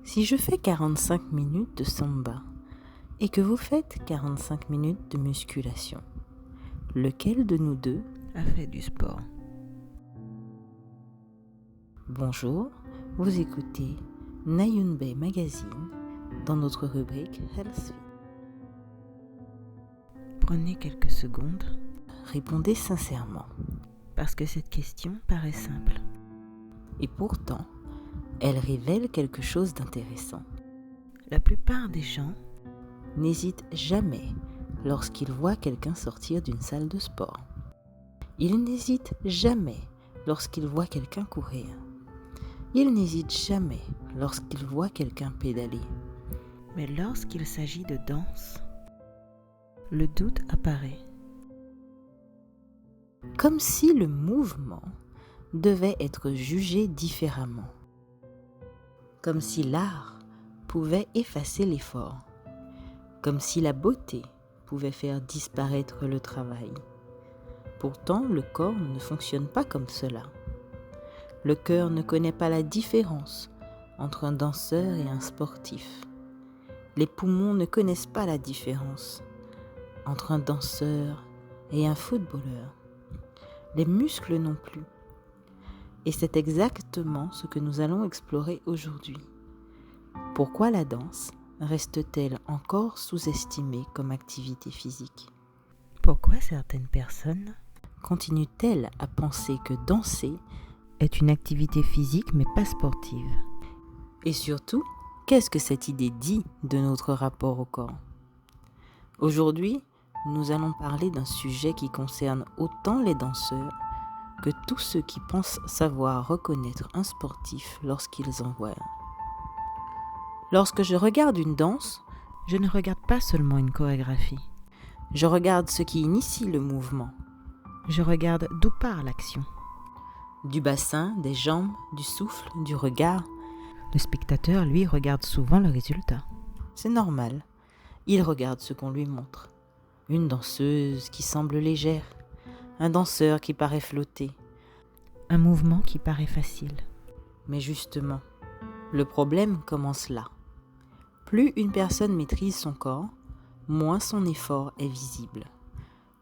Si je fais 45 minutes de samba et que vous faites 45 minutes de musculation, lequel de nous deux a fait du sport? Bonjour, vous écoutez Nayun Bay Magazine dans notre rubrique Health. Prenez quelques secondes. Répondez sincèrement. Parce que cette question paraît simple. Et pourtant, elle révèle quelque chose d'intéressant. La plupart des gens n'hésitent jamais lorsqu'ils voient quelqu'un sortir d'une salle de sport. Ils n'hésitent jamais lorsqu'ils voient quelqu'un courir. Ils n'hésitent jamais lorsqu'ils voient quelqu'un pédaler. Mais lorsqu'il s'agit de danse, le doute apparaît. Comme si le mouvement devait être jugé différemment. Comme si l'art pouvait effacer l'effort. Comme si la beauté pouvait faire disparaître le travail. Pourtant, le corps ne fonctionne pas comme cela. Le cœur ne connaît pas la différence entre un danseur et un sportif. Les poumons ne connaissent pas la différence entre un danseur et un footballeur. Les muscles non plus. Et c'est exactement ce que nous allons explorer aujourd'hui. Pourquoi la danse reste-t-elle encore sous-estimée comme activité physique? Pourquoi certaines personnes continuent-elles à penser que danser est une activité physique mais pas sportive? Et surtout, qu'est-ce que cette idée dit de notre rapport au corps? Aujourd'hui, nous allons parler d'un sujet qui concerne autant les danseurs que tous ceux qui pensent savoir reconnaître un sportif lorsqu'ils en voient un. Lorsque je regarde une danse, je ne regarde pas seulement une chorégraphie. Je regarde ce qui initie le mouvement. Je regarde d'où part l'action. Du bassin, des jambes, du souffle, du regard. Le spectateur, lui, regarde souvent le résultat. C'est normal. Il regarde ce qu'on lui montre. Une danseuse qui semble légère. Un danseur qui paraît flotter. Un mouvement qui paraît facile. Mais justement, le problème commence là. Plus une personne maîtrise son corps, moins son effort est visible.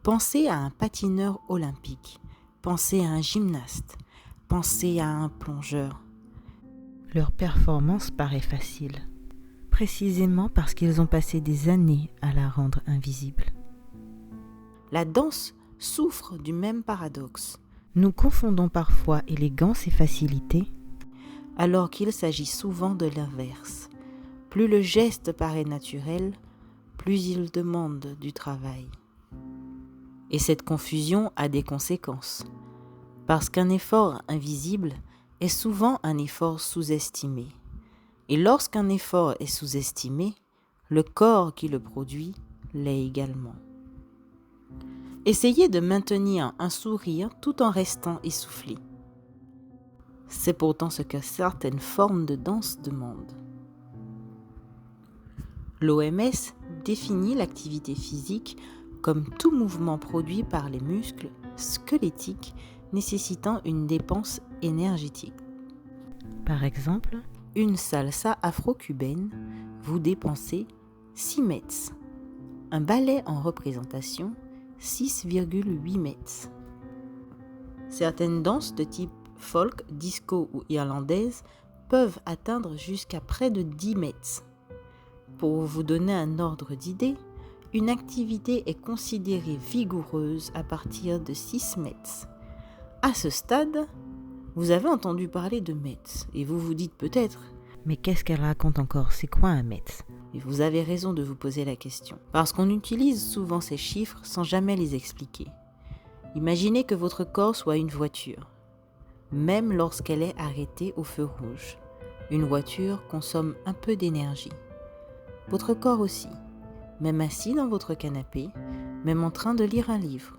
Pensez à un patineur olympique. Pensez à un gymnaste. Pensez à un plongeur. Leur performance paraît facile, précisément parce qu'ils ont passé des années à la rendre invisible. La danse souffre du même paradoxe. Nous confondons parfois élégance et facilité, alors qu'il s'agit souvent de l'inverse. Plus le geste paraît naturel, plus il demande du travail. Et cette confusion a des conséquences, parce qu'un effort invisible est souvent un effort sous-estimé. Et lorsqu'un effort est sous-estimé, le corps qui le produit l'est également. Essayez de maintenir un sourire tout en restant essoufflé. C'est pourtant ce que certaines formes de danse demandent. L'OMS définit l'activité physique comme tout mouvement produit par les muscles squelettiques nécessitant une dépense énergétique. Par exemple, une salsa afro-cubaine, vous dépensez 6 mètres. Un ballet en représentation, 6,8 mètres. Certaines danses de type folk, disco ou irlandaise peuvent atteindre jusqu'à près de 10 mètres. Pour vous donner un ordre d'idée, une activité est considérée vigoureuse à partir de 6 mètres. À ce stade, vous avez entendu parler de mètres et vous vous dites peut-être « Mais qu'est-ce qu'elle raconte encore? C'est quoi un mètre ?» Et vous avez raison de vous poser la question, parce qu'on utilise souvent ces chiffres sans jamais les expliquer. Imaginez que votre corps soit une voiture. Même lorsqu'elle est arrêtée au feu rouge, une voiture consomme un peu d'énergie. Votre corps aussi, même assis dans votre canapé, même en train de lire un livre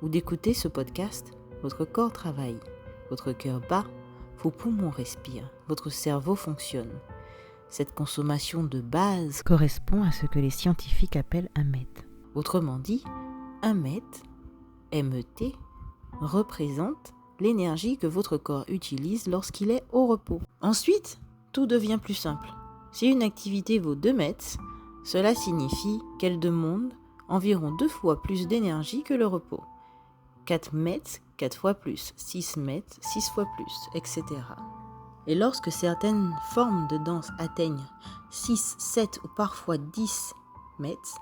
ou d'écouter ce podcast, votre corps travaille, votre cœur bat, vos poumons respirent, votre cerveau fonctionne. Cette consommation de base correspond à ce que les scientifiques appellent un mètre. Autrement dit, un mètre, MET, représente l'énergie que votre corps utilise lorsqu'il est au repos. Ensuite, tout devient plus simple. Si une activité vaut 2 mètres, cela signifie qu'elle demande environ 2 fois plus d'énergie que le repos. 4 mètres, 4 fois plus, 6 mètres, 6 fois plus, etc. Et lorsque certaines formes de danse atteignent 6, 7 ou parfois 10 mètres,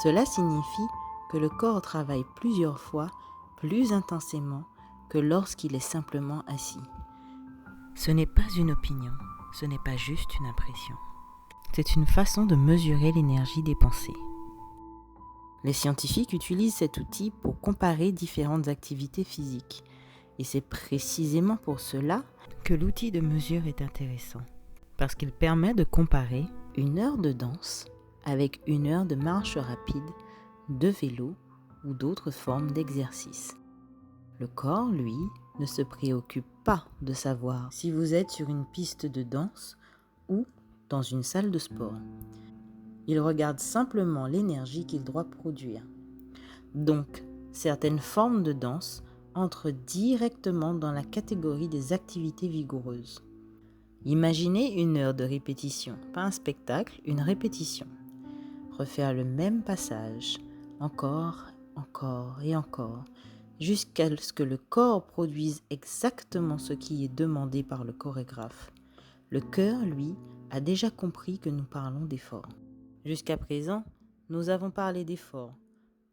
cela signifie que le corps travaille plusieurs fois plus intensément que lorsqu'il est simplement assis. Ce n'est pas une opinion, ce n'est pas juste une impression. C'est une façon de mesurer l'énergie dépensée. Les scientifiques utilisent cet outil pour comparer différentes activités physiques. Et c'est précisément pour cela que l'outil de mesure est intéressant, parce qu'il permet de comparer 1 heure de danse avec 1 heure de marche rapide, de vélo ou d'autres formes d'exercice. Le corps, lui, ne se préoccupe pas de savoir si vous êtes sur une piste de danse ou dans une salle de sport. Il regarde simplement l'énergie qu'il doit produire. Donc, certaines formes de danse entrent directement dans la catégorie des activités vigoureuses. Imaginez 1 heure de répétition, pas un spectacle, une répétition. Refaire le même passage, encore et encore, jusqu'à ce que le corps produise exactement ce qui est demandé par le chorégraphe. Le cœur, lui, a déjà compris que nous parlons d'effort. Jusqu'à présent, nous avons parlé d'effort,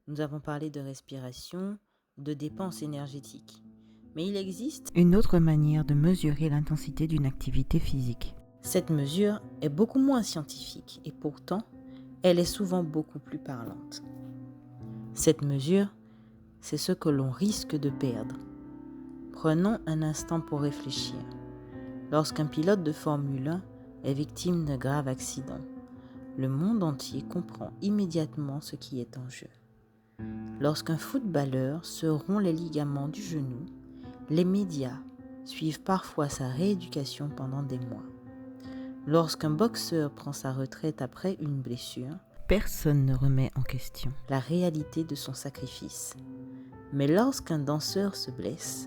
nous avons parlé de respiration, de dépenses énergétiques. Mais il existe une autre manière de mesurer l'intensité d'une activité physique. Cette mesure est beaucoup moins scientifique et pourtant, elle est souvent beaucoup plus parlante. Cette mesure, c'est ce que l'on risque de perdre. Prenons un instant pour réfléchir. Lorsqu'un pilote de Formule 1 est victime d'un grave accident, le monde entier comprend immédiatement ce qui est en jeu. Lorsqu'un footballeur se rompt les ligaments du genou, les médias suivent parfois sa rééducation pendant des mois. Lorsqu'un boxeur prend sa retraite après une blessure, personne ne remet en question la réalité de son sacrifice. Mais lorsqu'un danseur se blesse,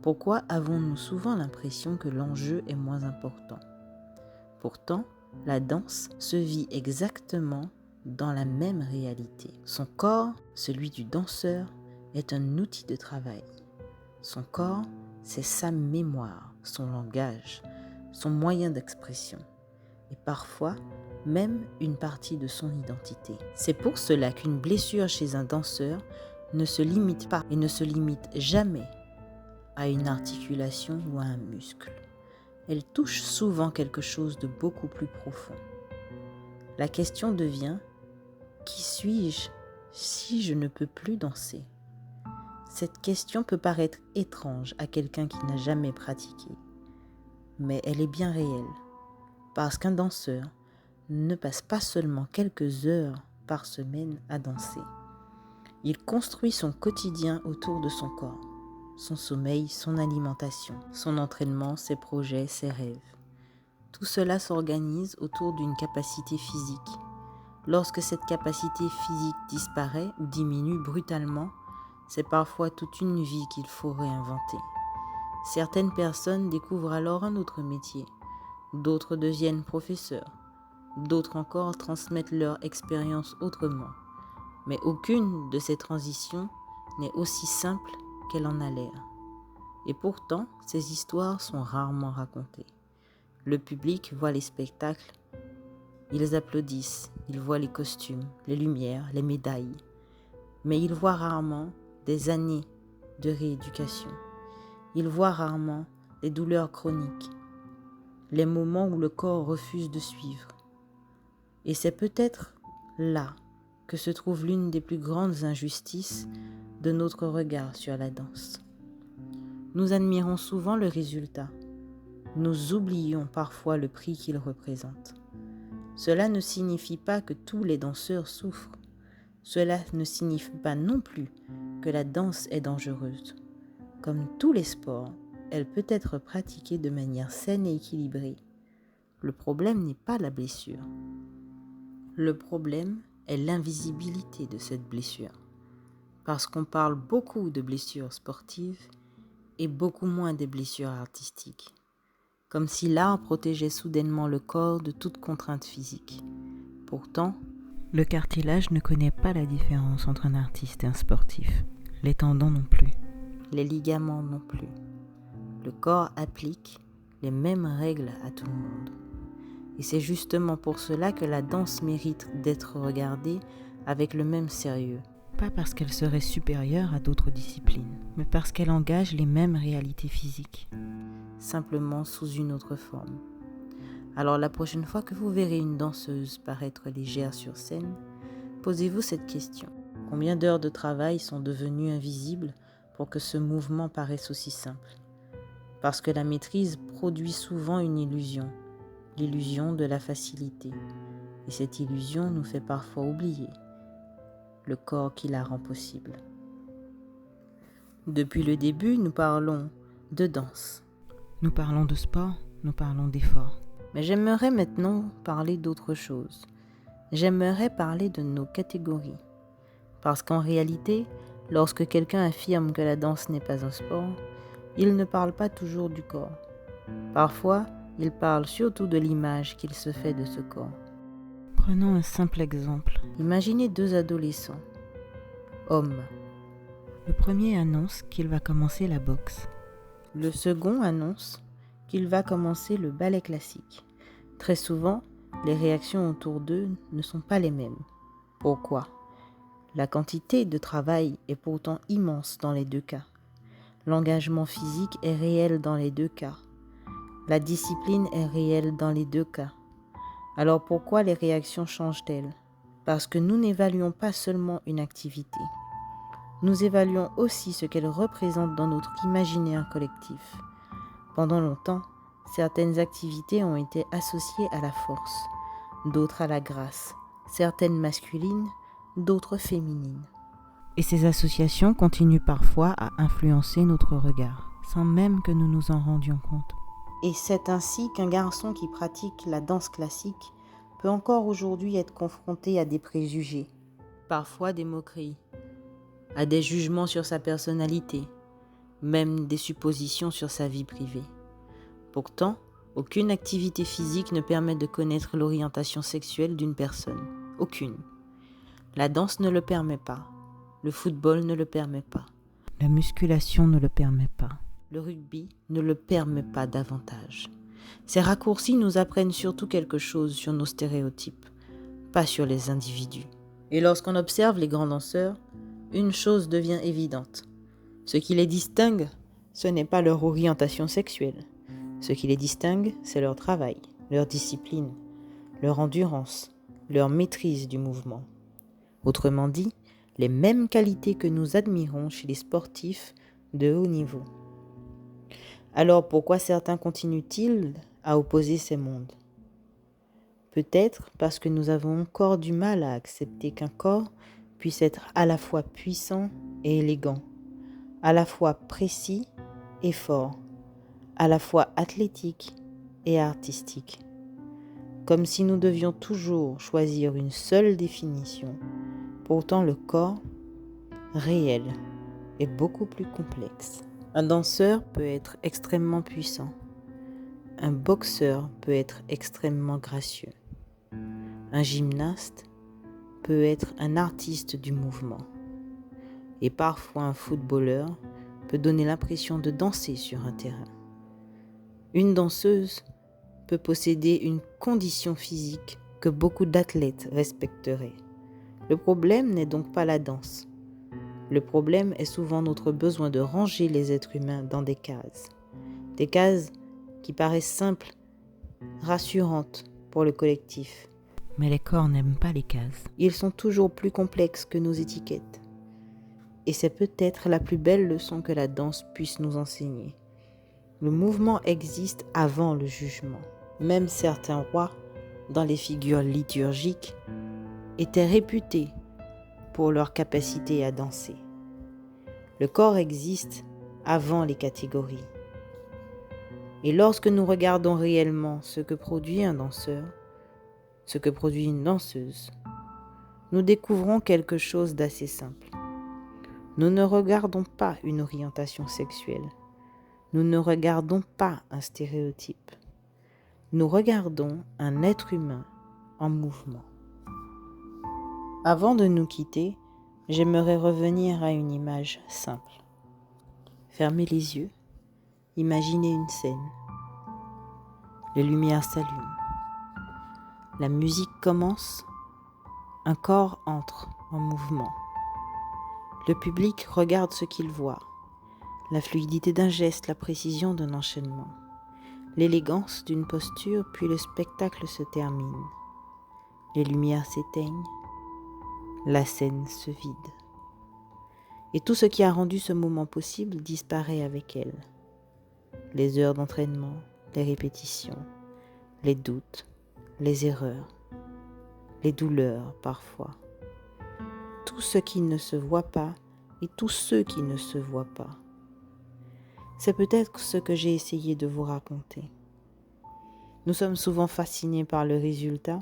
pourquoi avons-nous souvent l'impression que l'enjeu est moins important ? Pourtant, la danse se vit exactement dans la même réalité. Son corps, celui du danseur, est un outil de travail. Son corps, c'est sa mémoire, son langage, son moyen d'expression et parfois même une partie de son identité. C'est pour cela qu'une blessure chez un danseur ne se limite pas et ne se limite jamais à une articulation ou à un muscle. Elle touche souvent quelque chose de beaucoup plus profond. La question devient : qui suis-je si je ne peux plus danser ? Cette question peut paraître étrange à quelqu'un qui n'a jamais pratiqué, mais elle est bien réelle, parce qu'un danseur ne passe pas seulement quelques heures par semaine à danser. Il construit son quotidien autour de son corps, son sommeil, son alimentation, son entraînement, ses projets, ses rêves. Tout cela s'organise autour d'une capacité physique. Lorsque cette capacité physique disparaît ou diminue brutalement, c'est parfois toute une vie qu'il faut réinventer. Certaines personnes découvrent alors un autre métier, d'autres deviennent professeurs, d'autres encore transmettent leur expérience autrement. Mais aucune de ces transitions n'est aussi simple qu'elle en a l'air. Et pourtant, ces histoires sont rarement racontées. Le public voit les spectacles, ils applaudissent, ils voient les costumes, les lumières, les médailles. Mais ils voient rarement des années de rééducation. Ils voient rarement les douleurs chroniques, les moments où le corps refuse de suivre. Et c'est peut-être là que se trouve l'une des plus grandes injustices de notre regard sur la danse. Nous admirons souvent le résultat. Nous oublions parfois le prix qu'il représente. Cela ne signifie pas que tous les danseurs souffrent. Cela ne signifie pas non plus que la danse est dangereuse. Comme tous les sports, elle peut être pratiquée de manière saine et équilibrée. Le problème n'est pas la blessure. Le problème est l'invisibilité de cette blessure. Parce qu'on parle beaucoup de blessures sportives et beaucoup moins des blessures artistiques. comme si l'art protégeait soudainement le corps de toute contrainte physique. Pourtant, le cartilage ne connaît pas la différence entre un artiste et un sportif. Les tendons non plus. Les ligaments non plus. Le corps applique les mêmes règles à tout le monde. Et c'est justement pour cela que la danse mérite d'être regardée avec le même sérieux. Pas parce qu'elle serait supérieure à d'autres disciplines, mais parce qu'elle engage les mêmes réalités physiques. Simplement sous une autre forme. Alors la prochaine fois que vous verrez une danseuse paraître légère sur scène, posez-vous cette question. Combien d'heures de travail sont devenues invisibles pour que ce mouvement paraisse aussi simple? Parce que la maîtrise produit souvent une illusion, l'illusion de la facilité. Et cette illusion nous fait parfois oublier le corps qui la rend possible. Depuis le début, nous parlons de danse. Nous parlons de sport, nous parlons d'effort. Mais j'aimerais maintenant parler d'autre chose. J'aimerais parler de nos catégories. Parce qu'en réalité, lorsque quelqu'un affirme que la danse n'est pas un sport, il ne parle pas toujours du corps. Parfois, il parle surtout de l'image qu'il se fait de ce corps. Prenons un simple exemple. Imaginez deux adolescents, hommes. Le premier annonce qu'il va commencer la boxe. Le second annonce qu'il va commencer le ballet classique. Très souvent, les réactions autour d'eux ne sont pas les mêmes. Pourquoi ? La quantité de travail est pourtant immense dans les deux cas. L'engagement physique est réel dans les deux cas. La discipline est réelle dans les deux cas. Alors pourquoi les réactions changent-elles ? Parce que nous n'évaluons pas seulement une activité. Nous évaluons aussi ce qu'elle représente dans notre imaginaire collectif. Pendant longtemps, certaines activités ont été associées à la force, d'autres à la grâce, certaines masculines, d'autres féminines. Et ces associations continuent parfois à influencer notre regard, sans même que nous nous en rendions compte. Et c'est ainsi qu'un garçon qui pratique la danse classique peut encore aujourd'hui être confronté à des préjugés, parfois des moqueries, à des jugements sur sa personnalité, même des suppositions sur sa vie privée. Pourtant, aucune activité physique ne permet de connaître l'orientation sexuelle d'une personne. Aucune. La danse ne le permet pas. Le football ne le permet pas. La musculation ne le permet pas. Le rugby ne le permet pas davantage. Ces raccourcis nous apprennent surtout quelque chose sur nos stéréotypes, pas sur les individus. Et lorsqu'on observe les grands danseurs, une chose devient évidente. Ce qui les distingue, ce n'est pas leur orientation sexuelle. Ce qui les distingue, c'est leur travail, leur discipline, leur endurance, leur maîtrise du mouvement. Autrement dit, les mêmes qualités que nous admirons chez les sportifs de haut niveau. Alors pourquoi certains continuent-ils à opposer ces mondes ? Peut-être parce que nous avons encore du mal à accepter qu'un corps puisse être à la fois puissant et élégant, à la fois précis et fort, à la fois athlétique et artistique. Comme si nous devions toujours choisir une seule définition. Pourtant le corps, réel, est beaucoup plus complexe. Un danseur peut être extrêmement puissant. Un boxeur peut être extrêmement gracieux. Un gymnaste peut être un artiste du mouvement. Et parfois un footballeur peut donner l'impression de danser sur un terrain. Une danseuse peut posséder une condition physique que beaucoup d'athlètes respecteraient. Le problème n'est donc pas la danse. Le problème est souvent notre besoin de ranger les êtres humains dans des cases. Des cases qui paraissent simples, rassurantes pour le collectif. Mais les corps n'aiment pas les cases. Ils sont toujours plus complexes que nos étiquettes. Et c'est peut-être la plus belle leçon que la danse puisse nous enseigner. Le mouvement existe avant le jugement. Même certains rois, dans les figures liturgiques, étaient réputés pour leur capacité à danser. Le corps existe avant les catégories. Et lorsque nous regardons réellement ce que produit un danseur, ce que produit une danseuse, nous découvrons quelque chose d'assez simple. Nous ne regardons pas une orientation sexuelle. Nous ne regardons pas un stéréotype. Nous regardons un être humain en mouvement. Avant de nous quitter, j'aimerais revenir à une image simple. Fermez les yeux, imaginez une scène. Les lumières s'allument. La musique commence, un corps entre en mouvement. Le public regarde ce qu'il voit, la fluidité d'un geste, la précision d'un enchaînement, l'élégance d'une posture, puis le spectacle se termine. Les lumières s'éteignent, la scène se vide. Et tout ce qui a rendu ce moment possible disparaît avec elle. Les heures d'entraînement, les répétitions, les doutes, les erreurs, les douleurs parfois. Tout ce qui ne se voit pas et tous ceux qui ne se voient pas. C'est peut-être ce que j'ai essayé de vous raconter. Nous sommes souvent fascinés par le résultat,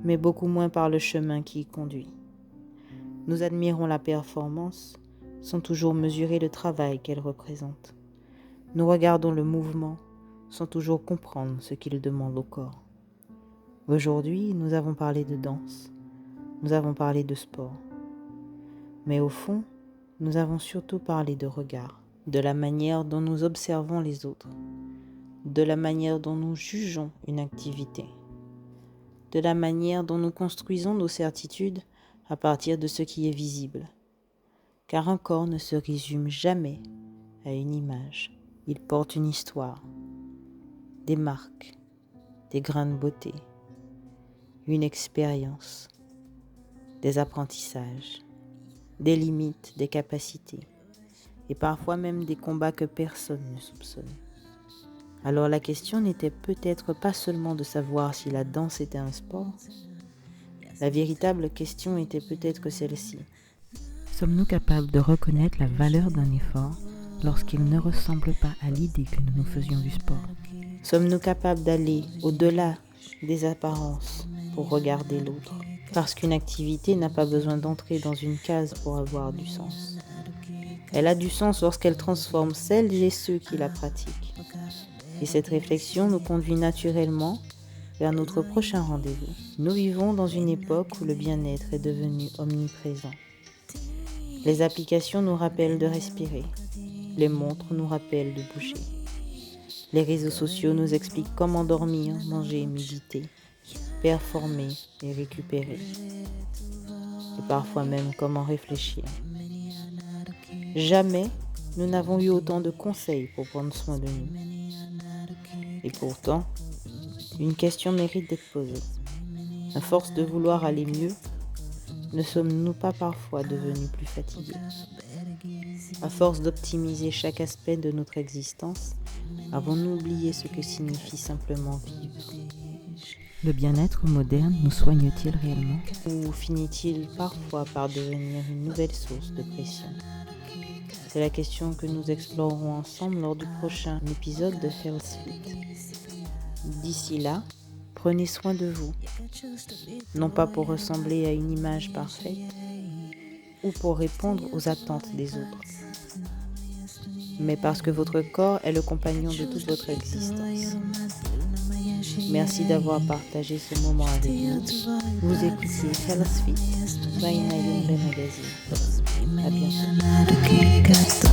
mais beaucoup moins par le chemin qui y conduit. Nous admirons la performance, sans toujours mesurer le travail qu'elle représente. Nous regardons le mouvement, sans toujours comprendre ce qu'il demande au corps. Aujourd'hui, nous avons parlé de danse, nous avons parlé de sport. Mais au fond, nous avons surtout parlé de regard, de la manière dont nous observons les autres, de la manière dont nous jugeons une activité, de la manière dont nous construisons nos certitudes à partir de ce qui est visible. Car un corps ne se résume jamais à une image. Il porte une histoire, des marques, des grains de beauté, une expérience, des apprentissages, des limites, des capacités, et parfois même des combats que personne ne soupçonne. Alors la question n'était peut-être pas seulement de savoir si la danse était un sport, la véritable question était peut-être celle-ci. Sommes-nous capables de reconnaître la valeur d'un effort lorsqu'il ne ressemble pas à l'idée que nous nous faisions du sport? Sommes-nous capables d'aller au-delà des apparences pour regarder l'autre? Parce qu'une activité n'a pas besoin d'entrer dans une case pour avoir du sens. Elle a du sens lorsqu'elle transforme celles et ceux qui la pratiquent. Et cette réflexion nous conduit naturellement vers notre prochain rendez-vous. Nous vivons dans une époque où le bien-être est devenu omniprésent. Les applications nous rappellent de respirer. Les montres nous rappellent de bouger. Les réseaux sociaux nous expliquent comment dormir, manger, méditer, performer et récupérer. Et parfois même comment réfléchir. Jamais nous n'avons eu autant de conseils pour prendre soin de nous. Et pourtant, une question mérite d'être posée. À force de vouloir aller mieux, ne sommes-nous pas parfois devenus plus fatigués? À force d'optimiser chaque aspect de notre existence, avons-nous oublié ce que signifie simplement vivre? Le bien-être moderne nous soigne-t-il réellement? Ou finit-il parfois par devenir une nouvelle source de pression? C'est la question que nous explorerons ensemble lors du prochain épisode de Health Fit. D'ici là, prenez soin de vous, non pas pour ressembler à une image parfaite ou pour répondre aux attentes des autres, mais parce que votre corps est le compagnon de toute votre existence. Merci d'avoir partagé ce moment avec nous. Vous écoutez Health Fit by Nayumbe Magazine. À bientôt.